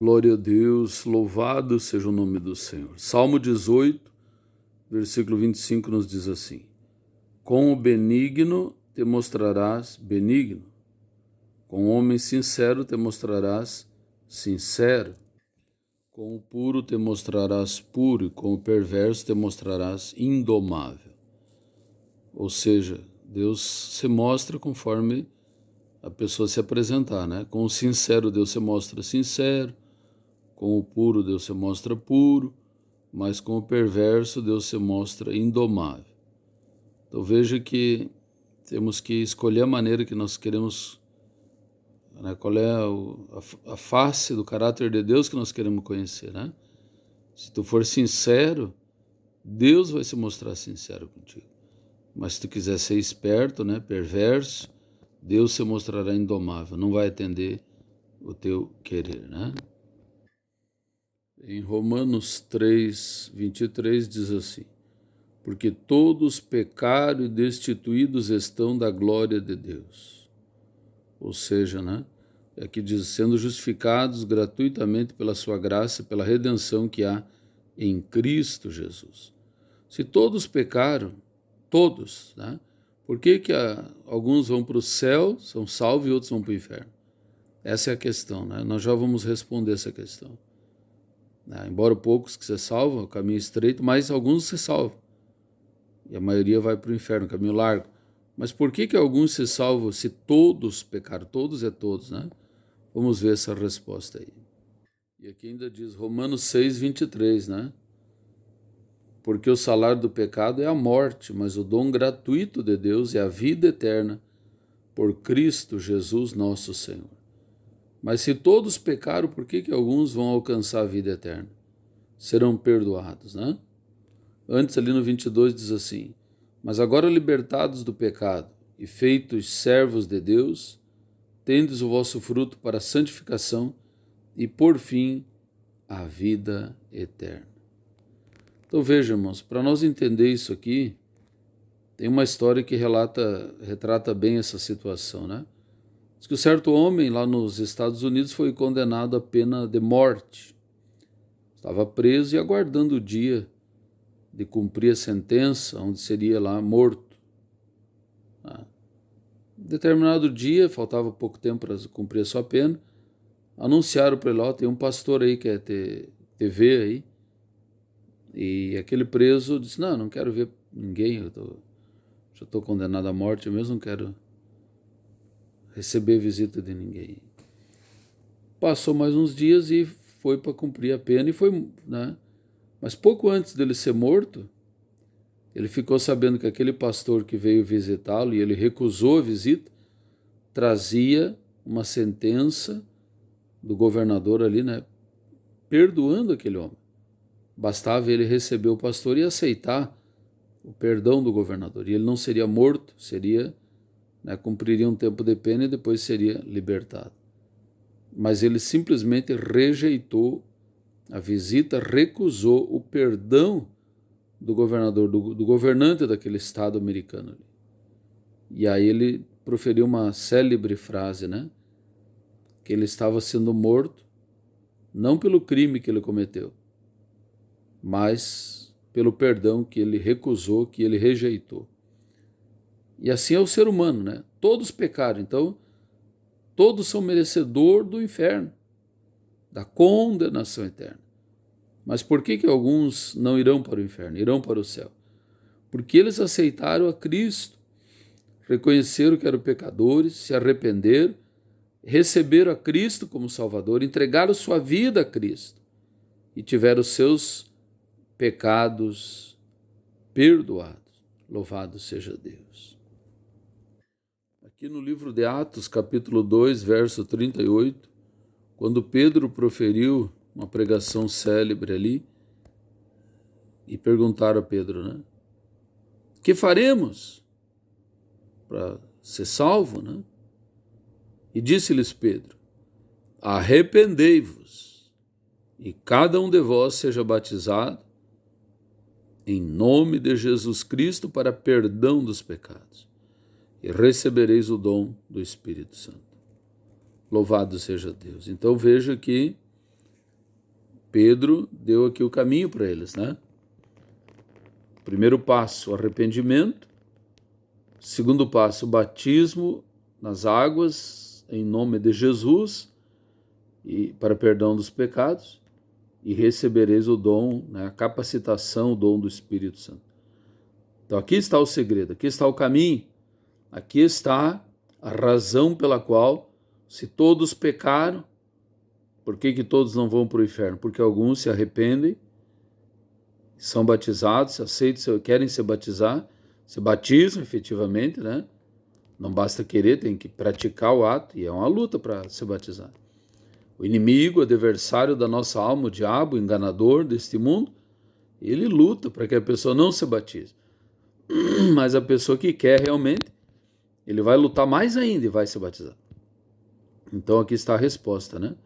Glória a Deus, louvado seja o nome do Senhor. Salmo 18, versículo 25 nos diz assim: Com o benigno te mostrarás benigno, com o homem sincero te mostrarás sincero, com o puro te mostrarás puro, e com o perverso te mostrarás indomável. Ou seja, Deus se mostra conforme a pessoa se apresentar, né? Com o sincero, Deus se mostra sincero, com o puro, Deus se mostra puro, mas com o perverso, Deus se mostra indomável. Então veja que temos que escolher a maneira que nós queremos, né? Qual é a face do caráter de Deus que nós queremos conhecer, né? Se tu for sincero, Deus vai se mostrar sincero contigo. Mas se tu quiser ser esperto, né, perverso, Deus se mostrará indomável, não vai atender o teu querer, né? Em Romanos 3, 23 diz assim: porque todos pecaram e destituídos estão da glória de Deus. Ou seja, né, aqui diz, sendo justificados gratuitamente pela sua graça, pela redenção que há em Cristo Jesus. Se todos pecaram, todos, né? Por que alguns vão para o céu, são salvos, e outros vão para o inferno? Essa é a questão, né? Nós já vamos responder essa questão. Embora poucos que se salvam, o caminho estreito, mas alguns se salvam. E a maioria vai para o inferno, caminho largo. Mas por que alguns se salvam se todos pecaram? Todos é todos, né? Vamos ver essa resposta aí. E aqui ainda diz Romanos 6, 23, né? Porque o salário do pecado é a morte, mas o dom gratuito de Deus é a vida eterna por Cristo Jesus nosso Senhor. Mas se todos pecaram, por que alguns vão alcançar a vida eterna? Serão perdoados, né? Antes ali no 22 diz assim: mas agora libertados do pecado e feitos servos de Deus, tendes o vosso fruto para a santificação e por fim a vida eterna. Então veja, irmãos, para nós entender isso aqui, tem uma história que retrata bem essa situação, né? Diz que um certo homem lá nos Estados Unidos foi condenado à pena de morte. Estava preso e aguardando o dia de cumprir a sentença, onde seria lá morto. Determinado dia, faltava pouco tempo para cumprir a sua pena, anunciaram para ele: ó, tem um pastor aí que quer ter TV aí. E aquele preso disse: não quero ver ninguém, já estou condenado à morte, eu mesmo não quero receber visita de ninguém. Passou mais uns dias e foi para cumprir a pena e foi, né? Mas pouco antes dele ser morto, ele ficou sabendo que aquele pastor que veio visitá-lo e ele recusou a visita, trazia uma sentença do governador ali, né, perdoando aquele homem. Bastava ele receber o pastor e aceitar o perdão do governador. E ele não seria morto, cumpriria um tempo de pena e depois seria libertado. Mas ele simplesmente rejeitou a visita, recusou o perdão do governador, do governante daquele estado americano. E aí ele proferiu uma célebre frase, né? Que ele estava sendo morto, não pelo crime que ele cometeu, mas pelo perdão que ele recusou, que ele rejeitou. E assim é o ser humano, né? Todos pecaram, então todos são merecedores do inferno, da condenação eterna. Mas por que alguns não irão para o inferno, irão para o céu? Porque eles aceitaram a Cristo, reconheceram que eram pecadores, se arrependeram, receberam a Cristo como Salvador, entregaram sua vida a Cristo e tiveram seus pecados perdoados. Louvado seja Deus. Aqui no livro de Atos, capítulo 2, verso 38, quando Pedro proferiu uma pregação célebre ali, e perguntaram a Pedro, né? Que faremos para ser salvo, né? E disse-lhes Pedro: arrependei-vos e cada um de vós seja batizado em nome de Jesus Cristo para perdão dos pecados, e recebereis o dom do Espírito Santo. Louvado seja Deus. Então veja que Pedro deu aqui o caminho para eles, né? Primeiro passo, arrependimento. Segundo passo, batismo nas águas, em nome de Jesus, e para perdão dos pecados, e recebereis o dom, né, a capacitação, o dom do Espírito Santo. Então aqui está o segredo, aqui está o caminho, aqui está a razão pela qual, se todos pecaram, por que todos não vão para o inferno? Porque alguns se arrependem, são batizados, aceitam, querem se batizar, se batizam efetivamente, né? Não basta querer, tem que praticar o ato, e é uma luta para se batizar. O inimigo, o adversário da nossa alma, o diabo, o enganador deste mundo, ele luta para que a pessoa não se batize. Mas a pessoa que quer realmente, ele vai lutar mais ainda e vai se batizar. Então aqui está a resposta, né?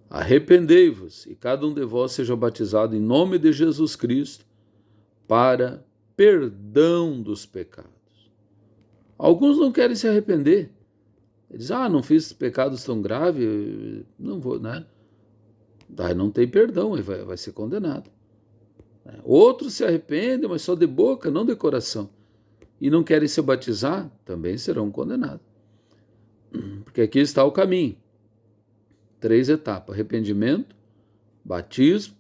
Arrependei-vos e cada um de vós seja batizado em nome de Jesus Cristo para perdão dos pecados. Alguns não querem se arrepender. Eles dizem, não fiz pecados tão graves, não vou, né? Daí não tem perdão, vai ser condenado. Outros se arrependem, mas só de boca, não de coração. E não querem se batizar, também serão condenados. Porque aqui está o caminho. 3 etapas: arrependimento, batismo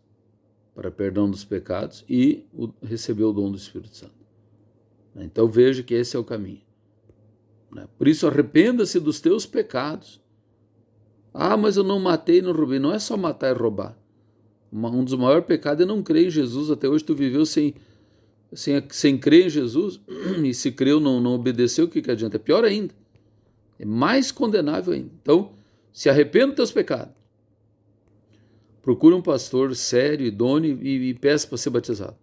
para perdão dos pecados e receber o dom do Espírito Santo. Então veja que esse é o caminho. Por isso arrependa-se dos teus pecados. Mas eu não matei, não roubei. Não é só matar e roubar. Um dos maiores pecados é não crer em Jesus. Até hoje tu viveu sem crer em Jesus, e se creu, não obedeceu, o que adianta? É pior ainda. É mais condenável ainda. Então, se arrependa dos teus pecados. Procura um pastor sério, idôneo, e peça para ser batizado.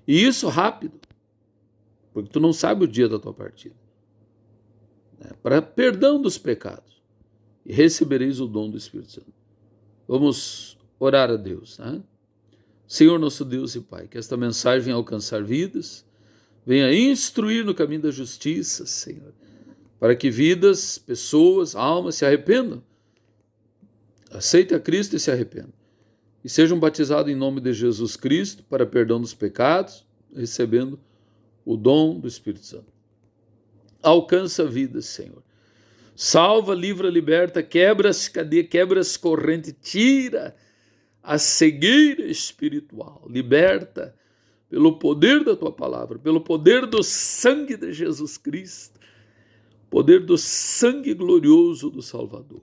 E isso rápido, porque tu não sabe o dia da tua partida. Para perdão dos pecados. E recebereis o dom do Espírito Santo. Vamos orar a Deus, né? Senhor nosso Deus e Pai, que esta mensagem venha alcançar vidas, venha instruir no caminho da justiça, Senhor, para que vidas, pessoas, almas se arrependam, aceitem a Cristo e se arrependam, e sejam batizados em nome de Jesus Cristo para perdão dos pecados, recebendo o dom do Espírito Santo. Alcança vidas, Senhor. Salva, livra, liberta, quebra as cadeias, quebra as correntes, tira a cegueira espiritual, liberta pelo poder da tua palavra, pelo poder do sangue de Jesus Cristo, poder do sangue glorioso do Salvador.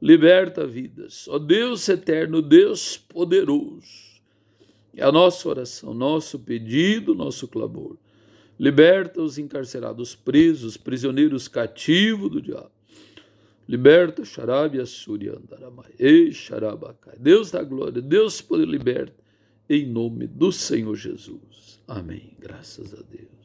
Liberta vidas, ó Deus eterno, Deus poderoso. É a nossa oração, nosso pedido, nosso clamor. Liberta os encarcerados, presos, prisioneiros cativos do diabo. Liberta, Xarabia Suriandaramai, Xarabacai. Deus da glória, Deus poder liberta, em nome do Senhor Jesus. Amém. Graças a Deus.